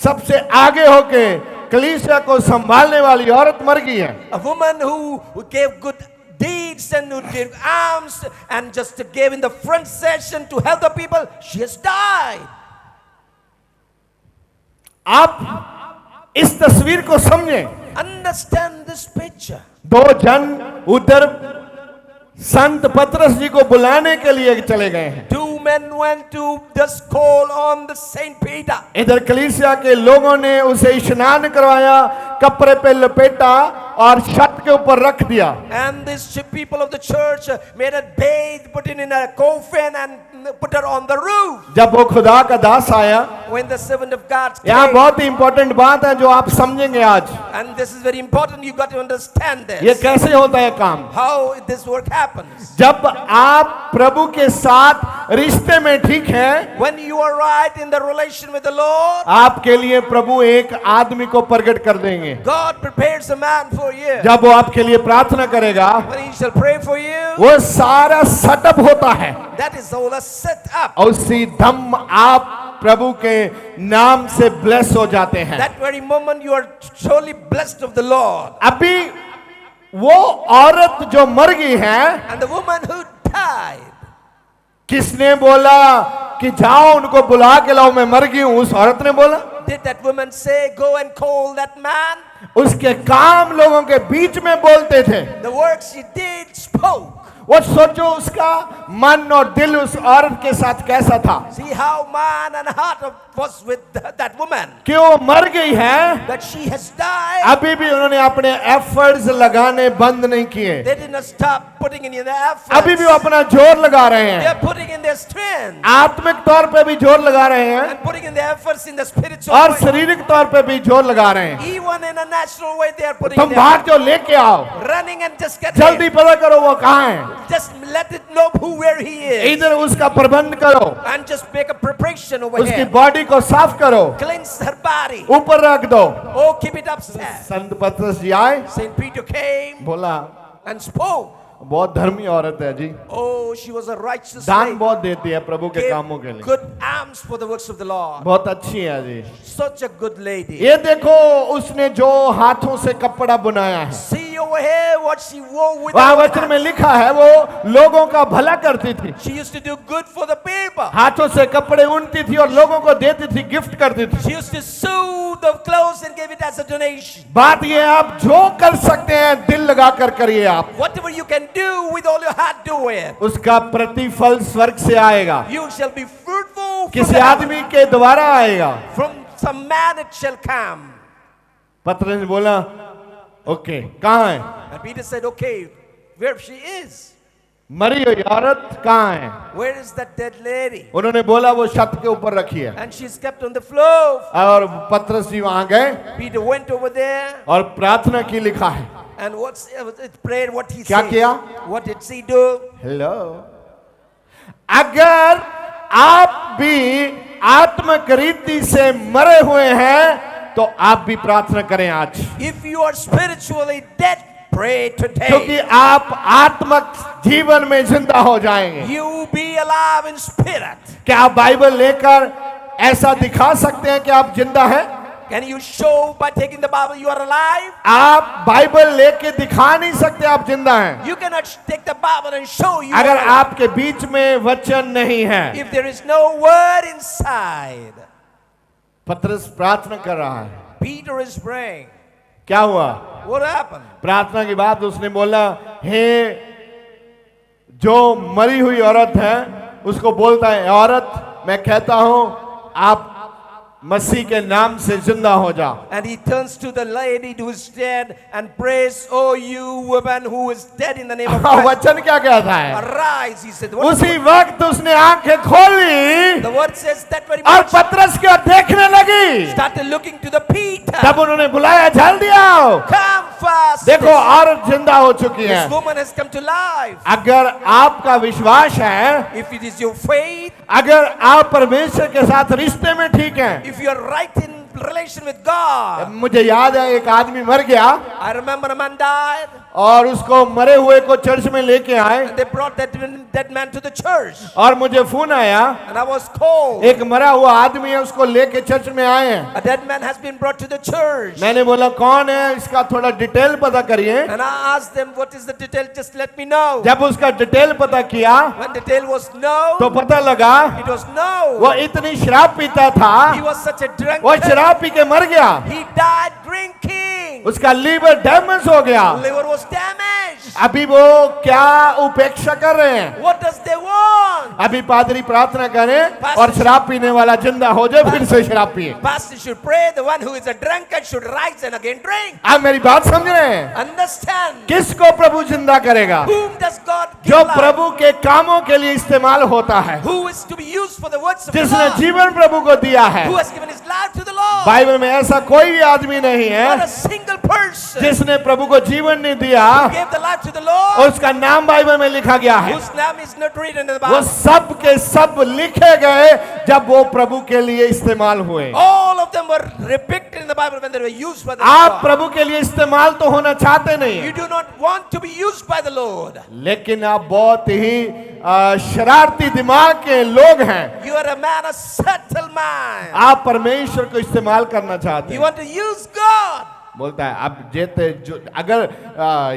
सबसे आगे होके कलीसिया को संभालने वाली औरत मर गई है। A woman who gave good deeds and who did alms and just gave in the front session to help the people, she has died. आप इस तस्वीर को समझें। Understand this picture. दो जन उधर संत पतरस जी को बुलाने के लिए चले गए हैं। Two men went to just call on the Saint Peter. इधर कलीसिया के लोगों ने उसे स्नान करवाया, कपड़े पे लपेटा और छत के ऊपर रख दिया। And these people of the church made a bathe, put it in a coffin and put her on the roof. जब वो खुदा का दास आया, When the servant of God यहाँ came, बहुत ही इंपॉर्टेंट बात है जो आप समझेंगे आज। and this is very important, you got to understand ये this. कैसे होता है काम? How this work happens. जब आप प्रभु के साथ रिश्ते में ठीक हैं, When you are right in the relation with the Lord, आपके लिए प्रभु एक आदमी को प्रकट कर देंगे। God prepares a man for you. जब वो आपके लिए प्रार्थना करेगा, When he shall pray for you, वो सारा सेटअप होता है that is all a set up. और उसी दम आप प्रभु के नाम से ब्लेस हो जाते हैं। That very moment you are surely blessed of the Lord. अभी वो औरत जो मर गई है, And the woman who died, किसने बोला कि जाओ उनको बुला के लाओ, मैं मर गई हूं? उस औरत ने बोला। did that woman say, go and call that man? उसके काम लोगों के बीच में बोलते थे। The works she did spoke. वो सोचो उसका मन और दिल उस औरत के साथ कैसा था। See how man and heart was with that woman. कि वो मर गई है, That she has died. अभी भी उन्होंने अपने एफर्ट्स लगाने बंद नहीं किए। They did not stop putting in their efforts. अभी भी वो अपना जोर लगा रहे They हैं, are putting in their strength आत्मिक तौर पे भी जोर लगा रहे हैं and putting in their efforts in the spiritual और way. शारीरिक तौर पे भी जोर लगा रहे हैं। Even in a natural way, they are putting तुम in भाग their जो लेके आओ, running and just get जल्दी him. पता करो वो कहाँ है, Just let it know where he is. इधर उसका प्रबंध करो, And just make a preparation over उसकी here. बॉडी को साफ करो, Cleanse her body. ऊपर रख दो। Oh, keep it upstairs. संत पतरस जी आए, Saint Peter came बोला and spoke. बहुत धर्मी औरत है जी, Oh, she was a righteous दान lady. बहुत देती है प्रभु के Gave कामों के लिए, good alms for the works of the Lord. बहुत अच्छी है जी। Such a good lady. ये देखो उसने जो हाथों से कपड़ा बुनाया है, See over here what she wore with वहां her वचन में hands. लिखा है वो लोगों का भला करती थी, She used to do good for the people. हाथों से कपड़े ऊनती थी और लोगों को देती थी, गिफ्ट करती थी। She used to sew the clothes and give it as a donation. बात ये है, आप जो कर सकते हैं दिल लगा कर करिए आप, Whatever you can do with all your heart, do it. उसका प्रतिफल स्वर्ग से आएगा, You shall be fruitful from किसी the आदमी के द्वारा आएगा। from some man it shall come. पतरस ने बोला ओके, कहाँ है? And Peter said, okay, where she is. मरी हुई औरत कहाँ है? Where is that dead lady? उन्होंने बोला वो छत के ऊपर रखी है। And she's kept on the floor. और पतरस जी वहां गए Peter went over there. और प्रार्थना की, लिखा है। And what's it prayed? What he क्या said? किया? What did she do? Hello, अगर आप भी आत्मिक रीति से मरे हुए हैं तो आप भी प्रार्थना करें आज, If you are spiritually dead, pray क्योंकि today. आप आत्मिक जीवन में जिंदा हो जाएंगे। You be alive in spirit. क्या आप बाइबल लेकर ऐसा दिखा सकते हैं कि आप जिंदा हैं? Can you show by taking the Bible you are alive? आप बाइबल लेके दिखा नहीं सकते आप जिंदा हैं You cannot take the Bible and show you. अगर are alive. आपके बीच में वचन नहीं है। If there is no word inside. पतरस प्रार्थना कर रहा है। Peter is praying. क्या हुआ? What happened? प्रार्थना के बाद उसने बोला, हे जो मरी हुई औरत है उसको बोलता है, औरत मैं कहता हूं आप मसीह के नाम से जिंदा हो जाओ। And he turns to the lady who is dead and prays, "Oh, you woman who is dead, in the name of Christ, वचन क्या कहता है? arise." He said. What उसी वक्त उसने आंखें खोली the word says that very और much. पतरस को देखने लगी। Started looking to the Peter. तब उन्होंने बुलाया, जल्दी आओ, Come fast. देखो औरत जिंदा हो चुकी है। This woman has come to life. अगर आपका विश्वास है, If it is your faith, अगर आप परमेश्वर के साथ रिश्ते में ठीक हैं, if you are right in relation with God. मुझे याद है एक आदमी मर गया I remember a man died. और उसको मरे हुए को चर्च में लेके आए And they brought that dead man to the church. और मुझे फोन आया, And I was called. एक मरा हुआ आदमी है उसको लेके चर्च में आए हैं। A dead man has been brought to the church. मैंने बोला कौन है, इसका थोड़ा डिटेल पता करिए। And I asked them, what is the detail? Just let me know. जब उसका डिटेल पता किया When the detail was no, तो पता लगा it was no. वो इतनी शराब पीता था, He was such a वो drunkard. शराब पी के मर गया, He died drinking. उसका लीवर डैमेज हो गया। Liver was damaged. अभी वो क्या उपेक्षा कर रहे हैं? What does they want? अभी पादरी प्रार्थना करें और शराब पीने वाला जिंदा हो जाए, फिर से शराब पिए। Pastor should pray. The one who is a drunkard should rise and again drink. आप मेरी बात समझ रहे हैं? Understand? किसको प्रभु जिंदा करेगा? Whom does God give जो life? प्रभु के कामों के लिए इस्तेमाल होता है, Who is to be used for the works of the जिसने Lord? जीवन प्रभु को दिया है। Who has given his life to the Lord? Bible में ऐसा कोई भी आदमी नहीं Not है a single person जिसने प्रभु को जीवन नहीं दिया, gave the life to the Lord, उसका नाम बाइबल में लिखा गया है। whose name is not written in the वो Bible. सब के सब लिखे गए जब वो प्रभु के लिए इस्तेमाल हुए। All of them were depicted in the Bible when they were used by the आप Lord. प्रभु के लिए इस्तेमाल तो होना चाहते नहीं You हैं, do not want to be used by the Lord. लेकिन आप बहुत ही शरारती दिमाग के लोग हैं। You are a man, a subtle man. आप परमेश्वर को इस्तेमाल करना चाहते You हैं। want to use God. बोलता है अब जेते जो अगर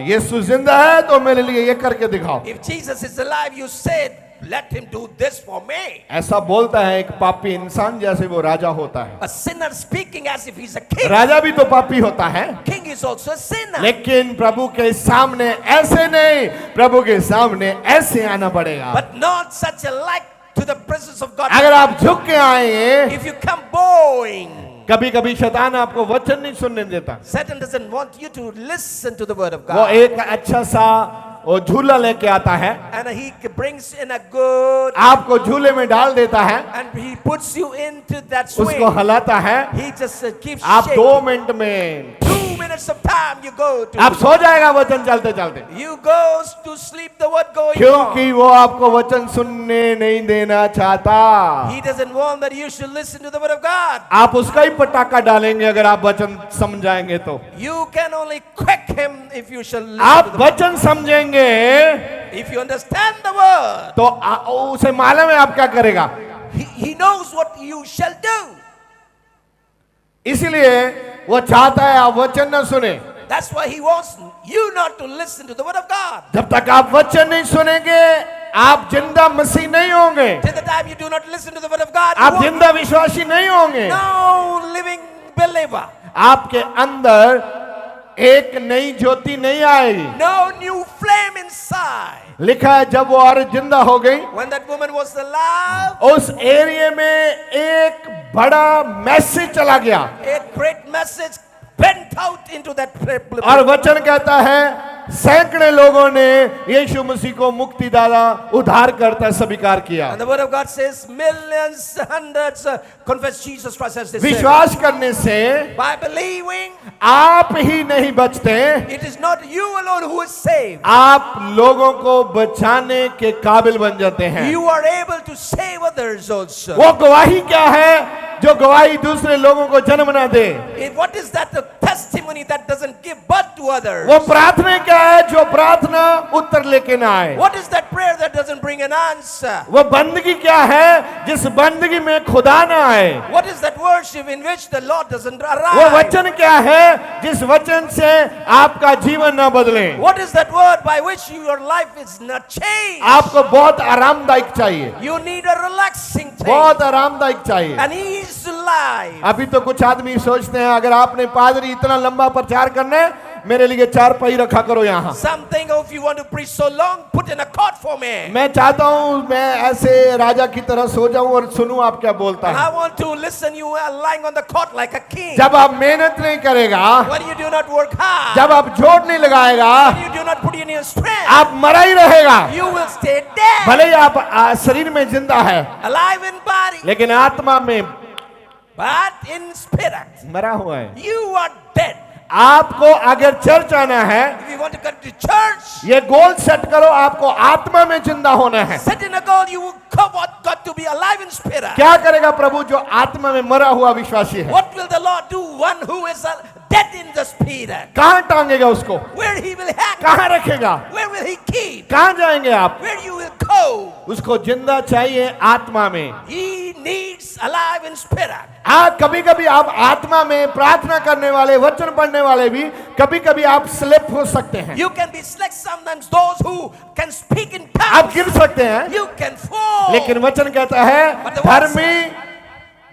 यीशु जिंदा है तो मेरे लिए ये करके दिखाओ। If Jesus is alive, you said, let him do this for me. ऐसा बोलता है एक पापी इंसान जैसे वो राजा होता है। A sinner speaking as if he's a king. राजा भी तो पापी होता है, King is also a sinner. लेकिन प्रभु के सामने ऐसे नहीं, प्रभु के सामने ऐसे आना पड़ेगा। But not such a like to the presence of God. अगर आप झुक के आएंगे, If you come bowing, कभी कभी शैतान आपको वचन नहीं सुनने देता। Satan doesn't want you to listen to the word of वो God. एक अच्छा सा वो झूला लेके आता है, And he brings in a good, आपको झूले में डाल देता है, and he puts you into that swing. उसको हिलाता है। He just keeps आप shaking. 2 मिनट में 2 minutes of time you go to. आप सो जाएगा वचन चलते चलते, You goes to sleep, the word going क्योंकि on. वो आपको वचन सुनने नहीं देना चाहता। He doesn't want that you should listen to the word of God. आप उसका ही पटाखा डालेंगे अगर आप वचन समझाएंगे तो। You can only quack him if you shall listen आप to the word. वचन समझेंगे If you understand the word, तो उसे मालूम है आप क्या करेगा। he knows what you shall do. इसलिए वो चाहता है आप वचन न सुने। That's why he wants you not to listen to the word of God. जब तक आप वचन नहीं सुनेंगे, आप जिंदा मसीह नहीं होंगे, Till the time you do not listen to the word of God, you आप won't जिंदा विश्वासी नहीं होंगे। be no living believer. आपके अंदर एक नई ज्योति नहीं आएगी। No new flame inside. लिखा है जब वो औरत जिंदा हो गई, When that woman was alive, उस एरिया में एक बड़ा मैसेज चला गया a great message went out into that place. और वचन कहता है सैकड़े लोगों ने यीशु मसीह को मुक्तिदाता उद्धारकर्ता स्वीकार किया। And the word of God says millions, hundreds confess Jesus Christ as their Savior. विश्वास करने से By believing, आप ही नहीं बचते, it is not you alone who is saved. आप लोगों को बचाने के काबिल बन जाते हैं। You are able to save others also. वो गवाही क्या है जो गवाही दूसरे लोगों को जन्म ना दे? What is that the testimony that doesn't give birth to others? वो प्रार्थना क्या है जो प्रार्थना उत्तर लेके ना आए? What is that prayer that doesn't bring an answer? वो बंदगी क्या है जिस बंदगी में खुदा ना आए? What is that worship in which the Lord doesn't वो arrive? वचन क्या है जिस वचन से आपका जीवन ना बदले? What is that word by which your life is not changed? आपको बहुत आरामदायक चाहिए, You need a relaxing thing. बहुत आरामदायक चाहिए। And he is alive. अभी तो कुछ आदमी सोचते हैं अगर आपने पादरी इतना लंबा प्रचार करना है, मेरे लिए 4 पहिए रखा करो यहाँ। Something, oh, if you want to preach so long, put in a cot for me. मैं चाहता हूँ मैं ऐसे राजा की तरह सो जाऊं और सुनूं आप क्या बोलता And है। I want to listen you are lying on the cot like a king. जब आप मेहनत नहीं करेगा, When you do not work hard, जब आप जोड़ नहीं लगाएगा, when you do not put in your strength, आप मरा ही रहेगा। you will stay dead. भले ही आप शरीर में जिंदा है, Alive in body, लेकिन आत्मा में but in spirit, मरा हुआ है। you are dead. आपको अगर चर्च आना है, If you want to come to church, ये गोल सेट करो, आपको आत्मा में जिंदा होना है। set in a goal, you will got to be alive in spirit. क्या करेगा प्रभु जो आत्मा में मरा हुआ विश्वासी है? What will the Lord do? One who is dead in the spirit. कहाँ टांगेगा उसको? Where he will hang? कहाँ रखेगा? Where will he keep? कहाँ जाएंगे आप? Where you will go? उसको जिंदा चाहिए आत्मा में। He needs alive in spirit. हाँ, कभी कभी आप आत्मा में प्रार्थना करने वाले, वचन पढ़ने वाले भी कभी कभी आप स्लिप हो सकते हैं। You can be select sometimes those who can speak in आप tongues. गिर सकते हैं, You can fall. लेकिन वचन कहता है But the word धर्मी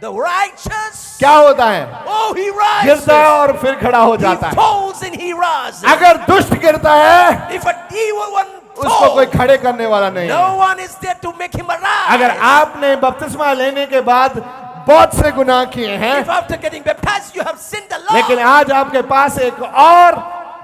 The righteous, क्या होता है? oh, he rises. गिरता है और फिर खड़ा हो He जाता है। falls and he rises. अगर दुष्ट गिरता है, If an evil one उसको कोई falls, खड़े करने वाला नहीं है। no one is there to make him अगर arise. आपने बपतिस्मा लेने के बाद बहुत से गुनाह किए हैं, If after getting baptized you have sinned a लेकिन lot, आज आपके पास एक और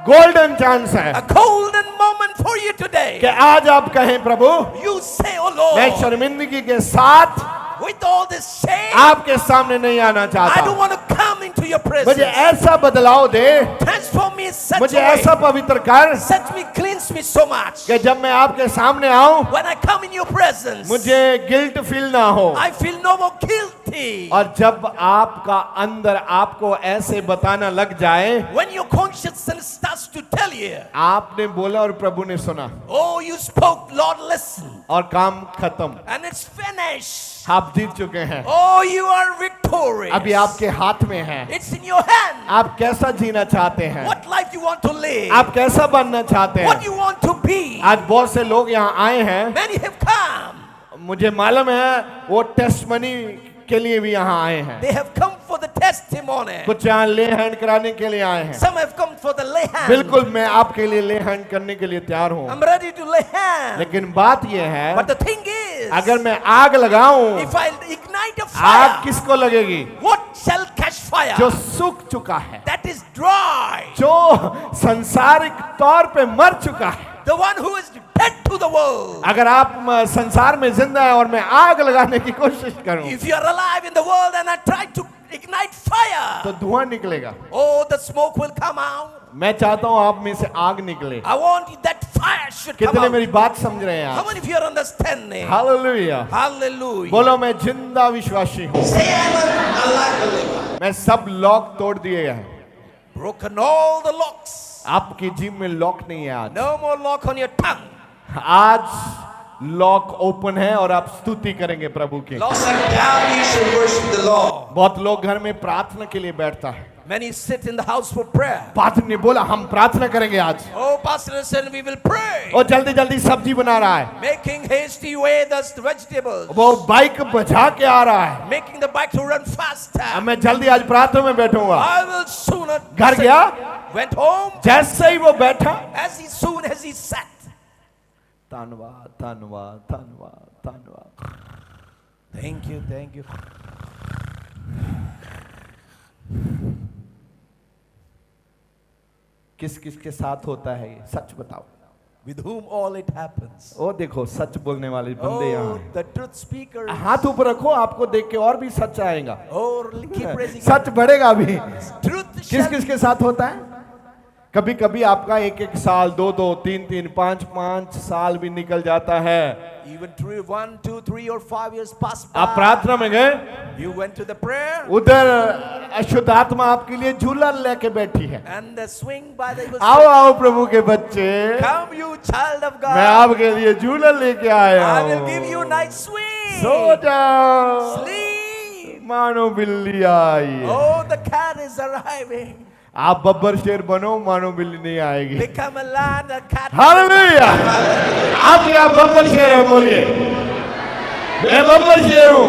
गोल्डन चांस है a golden moment for you today. कि आज आप कहें प्रभु, You say, oh मैं Lord, शर्मिंदगी के साथ with all this shame, आपके सामने नहीं आना I don't चाहता। want to come into your मुझे presence. ऐसा बदलाव दे, Transform me in such मुझे a way. ऐसा पवित्र कर Set me, cleanse me so much. कि जब मैं आपके सामने आऊं When I come in your presence, मुझे गिल्ट फील ना हो। I feel no more guilty. और जब आपका अंदर आपको ऐसे बताना लग जाए, When your conscience starts to tell you, आपने बोला और प्रभु ने सुना oh, you spoke, Lord, listen, और काम खत्म, and it's finished. आप जीत चुके हैं। Oh, you are victorious. अभी आपके हाथ में है, It's in your hand. आप कैसा जीना चाहते हैं, What life you want to live, आप कैसा बनना चाहते what हैं। you want to be. आज बहुत से लोग यहाँ आए हैं, Many have come. मुझे मालूम है वो टेस्टमनी के लिए भी यहाँ आए हैं। They have come for the testimony. कुछ यहाँ ले हैंड कराने के लिए आए हैं। Some have come for the lay hand. बिल्कुल मैं आपके लिए ले हैंड करने के लिए तैयार हूँ, I'm ready to lay hand. लेकिन बात यह है But the thing is, अगर मैं आग लगाऊं, if I ignite a आग fire, किसको लगेगी? what shall catch fire? जो सूख चुका है, That is dry. जो संसारिक तौर पे मर चुका है। The one who is dead to the world. अगर आप संसार में जिंदा है और मैं आग लगाने की कोशिश करूं, If you are alive in the world and I try to ignite fire, तो धुआं निकलेगा। oh, the smoke will come out. मैं चाहता हूं आप में से आग निकले। I want that fire should come कितने out. मेरी बात समझ रहे हैं How आप? many of you are understanding? Hallelujah. Hallelujah. बोलो मैं जिंदा विश्वासी हूँ। Say I'm alive believer. मैं सब लॉक तोड़ दिए हैं। Broken all the locks. आपकी जीभ में लॉक नहीं है आज। No more lock on your tongue. आज लॉक ओपन है और आप स्तुति करेंगे प्रभु की। Locks are down, you should worship the Lord. बहुत लोग घर में प्रार्थना के लिए बैठता है। Many sit in the house for prayer. Pastor ने बोला हम प्रार्थना करेंगे आज, Oh, pastor said we will pray. और जल्दी जल्दी सब्जी बना रहा है, Making hasty way the vegetables. वो बाइक बजा के आ रहा है। Making the bike to run faster. अब मैं जल्दी आज प्रार्थना में बैठूंगा। I will sooner. घर गया, Went home. जैसे ही वो बैठा, Soon as he sat. धन्यवाद धन्यवाद धन्यवाद धन्यवाद। Thank you, thank you. किस किस के साथ होता है ये? सच बताओ। With whom all it happens. ओ देखो सच बोलने वाले बंदे यहाँ Oh, हैं। the truth speakers. हाथ ऊपर रखो, आपको देख के और भी सच आएगा। Oh, keep raising. सच बढ़ेगा भी। Truth किस shall किस के साथ होता है? कभी कभी आपका एक एक साल, 2-2, 3-3, 5-5 साल भी निकल जाता है। even 3, 1, 2, 3 or 5 years pass by. आप प्रार्थना में गए, You went to the prayer. उधर अशुद्ध आत्मा आपके लिए झूला लेके बैठी है। And the swing by the evil आओ आओ प्रभु के बच्चे, Come, you child of God. मैं आपके लिए झूला लेके आया I will हूँ। give you night swing. सो जाओ, Sleep. मानो बिल्ली आई। Oh, the cat is arriving. आप बब्बर शेर बनो, मानो बिल्ली नहीं आएगी। Become a lion, a cat. Hallelujah. आप क्या बब्बर शेर है? बोलिए, मैं बब्बर शेर हूँ।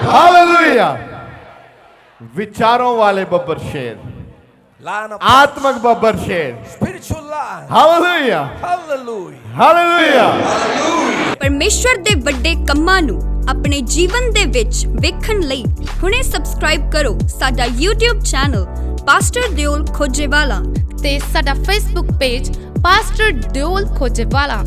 हालेलुया। विचारों वाले बब्बर शेर, Lion of आत्मक बब्बर शेर। spiritual lion. Hallelujah, Hallelujah. Hallelujah. ਪਰਮੇਸ਼ਵਰ ਦੇ ਵੱਡੇ ਕੰਮਾਂ ਨੂੰ ਆਪਣੇ ਜੀਵਨ ਦੇ ਵਿੱਚ ਵੇਖਣ ਲਈ ਹੁਣੇ ਸਬਸਕ੍ਰਾਈਬ ਕਰੋ ਸਾਡਾ YouTube ਚੈਨਲ ਪਾਸਟਰ ਦਿਓਲ ਖੋਜੇਵਾਲਾ ਤੇ ਸਾਡਾ ਫੇਸਬੁੱਕ ਪੇਜ ਪਾਸਟਰ ਦਿਓਲ ਖੋਜੇਵਾਲਾ।